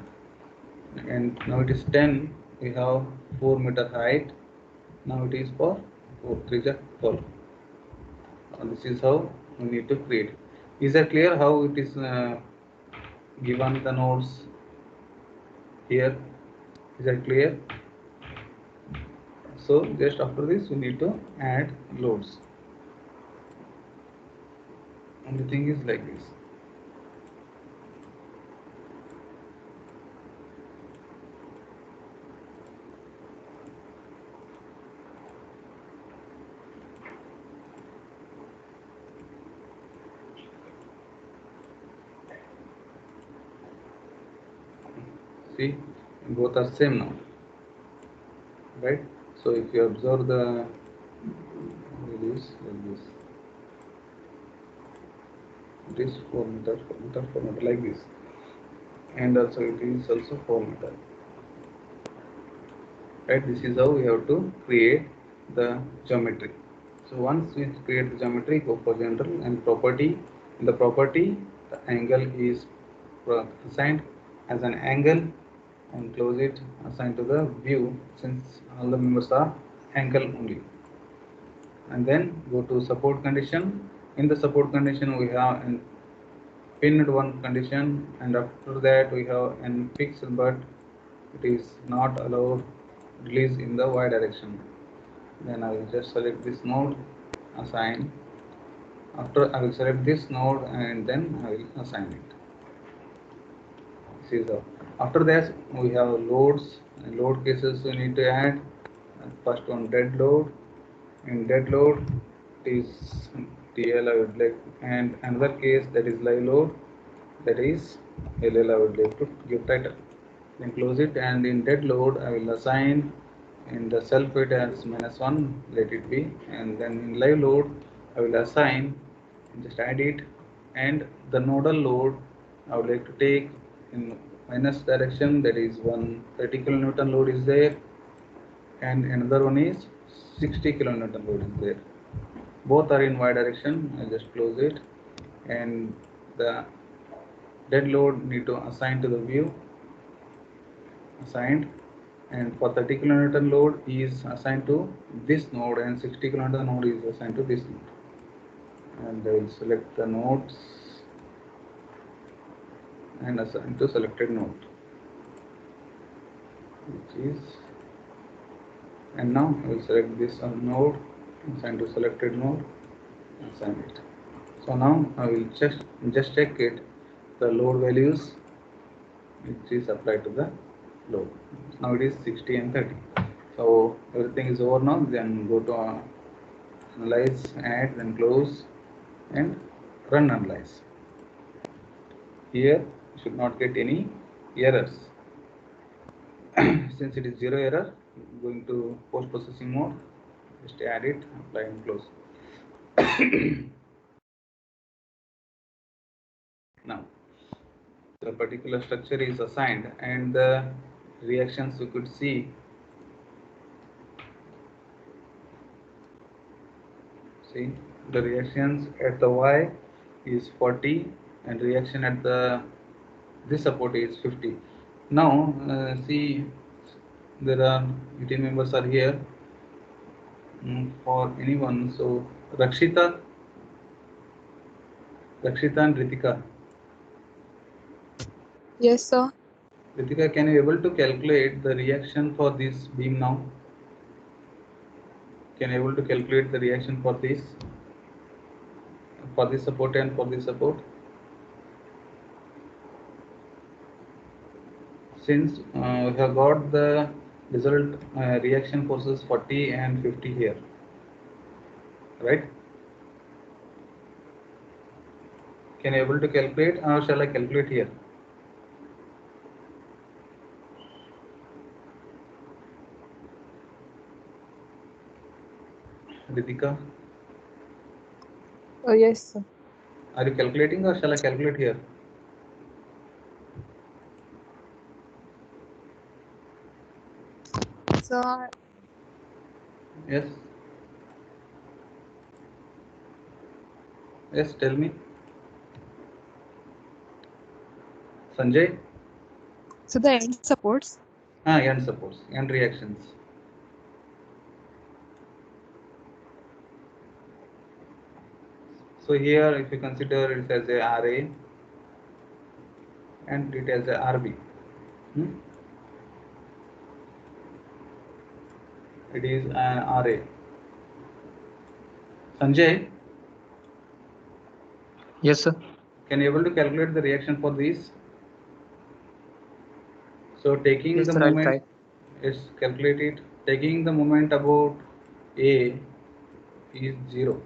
and now it is 10. We have 4 meter height. Now it is for 4 3 12. This is how we need to create. Is that clear how it is given the nodes here? Is that clear? So just after this we need to add loads, and the thing is like this. See, both are same now, right? So if you observe the values like this, it is 4 meter, 4 meter, 4 meter like this, and also it is also 4 meter, right? This is how we have to create the geometry. So once we create the geometry, go for general and property. In the property, the angle is assigned as an angle, and close it, assigned to the view since all the members are angle only. And then go to support condition. In the support condition we have an pinned one condition, and after that we have an fixed, but it is not allowed release in the y direction. Then I will just select this node, assign. After I will select this node and then I will assign it. This is all. After that we have loads and load cases we need to add. First one, dead load. In dead load it is TL I would like, and another case that is live load, that is LL I would like to give title. Then close it, and in dead load I will assign in the self weight as -1, let it be, and then in live load I will assign, just add it, and the nodal load I would like to take in minus direction, that is 130 kilonewton load is there, and another one is 60 kilonewton load is there. Both are in y direction. I'll just close it, and the dead load need to assign to the view, assigned, and for 30 kilonewton load is assigned to this node, and 60 kilonewton node is assigned to this node. And I will select the nodes and assign to selected node, which is, and now I will select this node, assign to selected node, assign it. So now I will just check it, the load values which is applied to the load. Now it is 60 and 30. So everything is over now. Then go to analyze, add, then close and run analyze. Here You should not get any errors. Since it is zero error, going to post processing mode, just add it, apply and close. Now the particular structure is assigned and the reactions you could see. See, the reactions at the Y is 40 and reaction at the this support is 50. Now see, there are 18 members are here. For anyone, so Rakshita and Ritika. Yes, sir. Ritika, can you able to calculate the reaction for this beam now? Can you able to calculate the reaction for this support and for this support? Since we have got the result reaction forces 40 and 50 here, right? Can you able to calculate, or shall I calculate here? Ritika, Yes, sir. are you calculating or shall I calculate here? Sir, Yes. Yes, tell me. Sanjay? so the end supports. End supports, end reactions. So here, if you consider it as a RA and it as a RB, it is an RA. Sanjay? Yes, sir. Can you able to calculate the reaction for this? So taking Yes, the sir, I'll moment, it's calculated. Taking the moment about A is 0,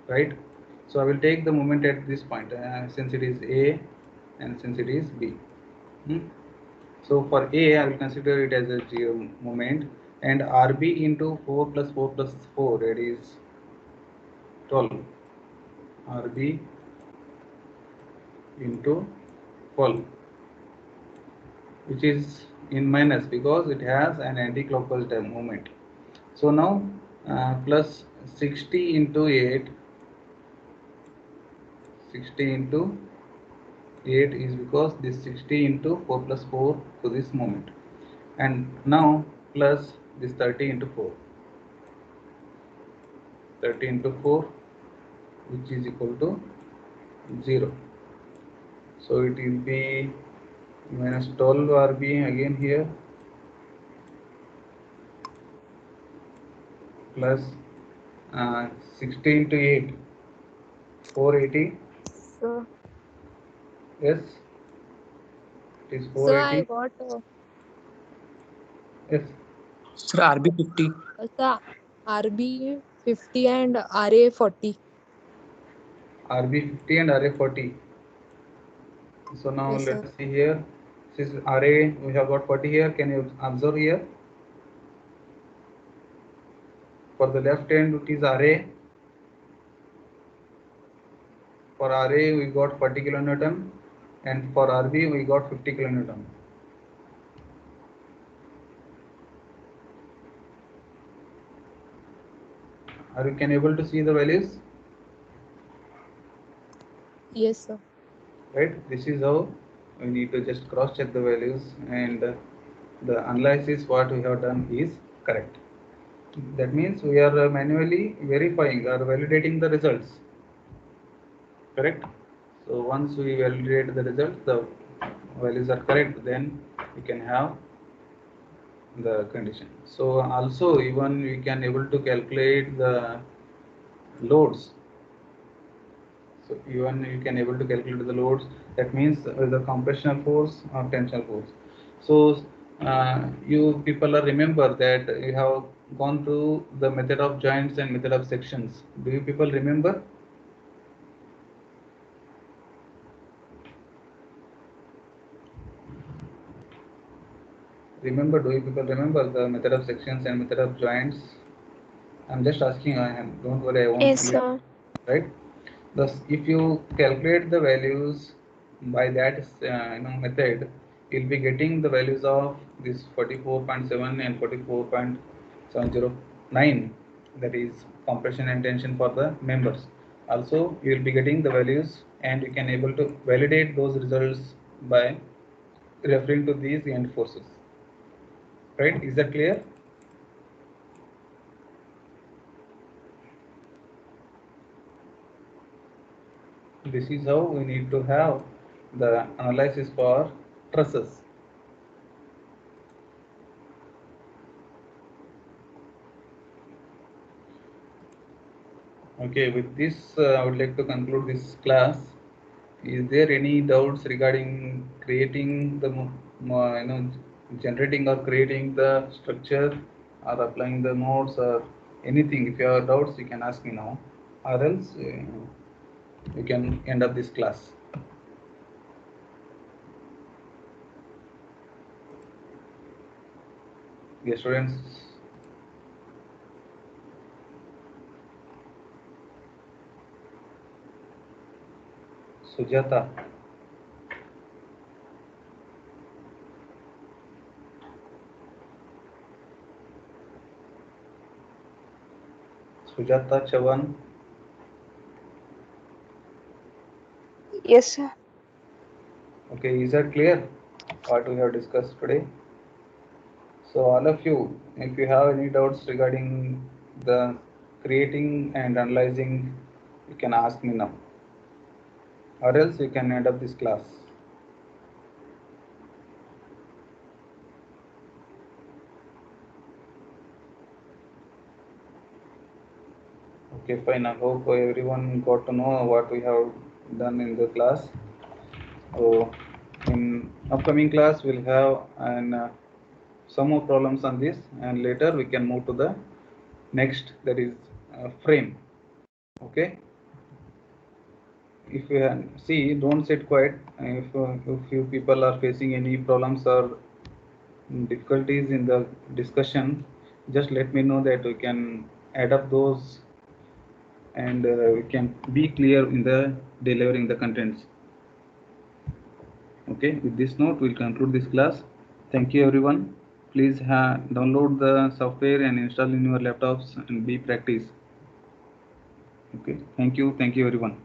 right? So I will take the moment at this point since it is A and since it is B. So for A, I will consider it as a 0 moment, and RB into 4 plus 4 plus 4, that is 12. RB into 12, which is in minus because it has an anti-clockwise movement. So now plus 60 into 8, 60 into 8 is because this 60 into 4 plus 4 to this moment, and now plus this 30 into 4, 30 into 4, which is equal to 0. So it will be minus 12 RB again here, plus 60 into 8, 480. So, Yes, it is so I 480. got Yes, Sir, RB 50. the RB 50 and RA 40. RB 50 and RA 40. So now Yes, sir. let's see here. This is RA, we have got 40 here. Can you observe here? For the left hand, it is RA. For RA, we got 40 kilonewton, and for RB, we got 50 kilonewton. Are you can able to see the values? Yes, sir. Right, this is how we need to just cross check the values, and the analysis what we have done is correct. That means we are manually verifying or validating the results, correct? So once we validate the results, the values are correct, then we can have the condition. So also even we can able to calculate the loads. So even you can able to calculate the loads, that means the compressional force or tensional force. So you people are remember that you have gone through the method of joints and method of sections. Do you people remember? Remember, do you people remember the method of sections and method of joints? I'm just asking, don't worry, I won't Yes, kill it, sir. right? Thus, if you calculate the values by that method, you'll be getting the values of this 44.7 and 44.709, that is compression and tension for the members. Also, you will be getting the values and you can able to validate those results by referring to these end forces. Right? Is that clear? This is how we need to have the analysis for trusses. Okay, with this, I would like to conclude this class. Is there any doubts regarding creating the, generating or creating the structure or applying the nodes or anything? If you have doubts, you can ask me now, or else you can end up this class. Yes, students. Sujata. Sujata Chavan. Yes, sir. Okay, is that clear what we have discussed today? So all of you, if you have any doubts regarding the creating and analyzing, you can ask me now, or else you can end up this class. Okay, fine. I hope everyone got to know what we have done in the class. So in upcoming class, we'll have some more problems on this, and later we can move to the next, that is frame. Okay. If you see, don't sit quiet. If you people are facing any problems or difficulties in the discussion, just let me know that we can add up those and we can be clear in the delivering the contents. Okay, with this note, we'll conclude this class. Thank you, everyone. Please download the software and install in your laptops and be practice. Okay, thank you, everyone.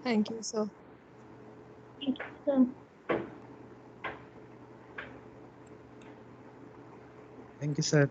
Thank you, sir. Thank you, sir. Thank you, sir.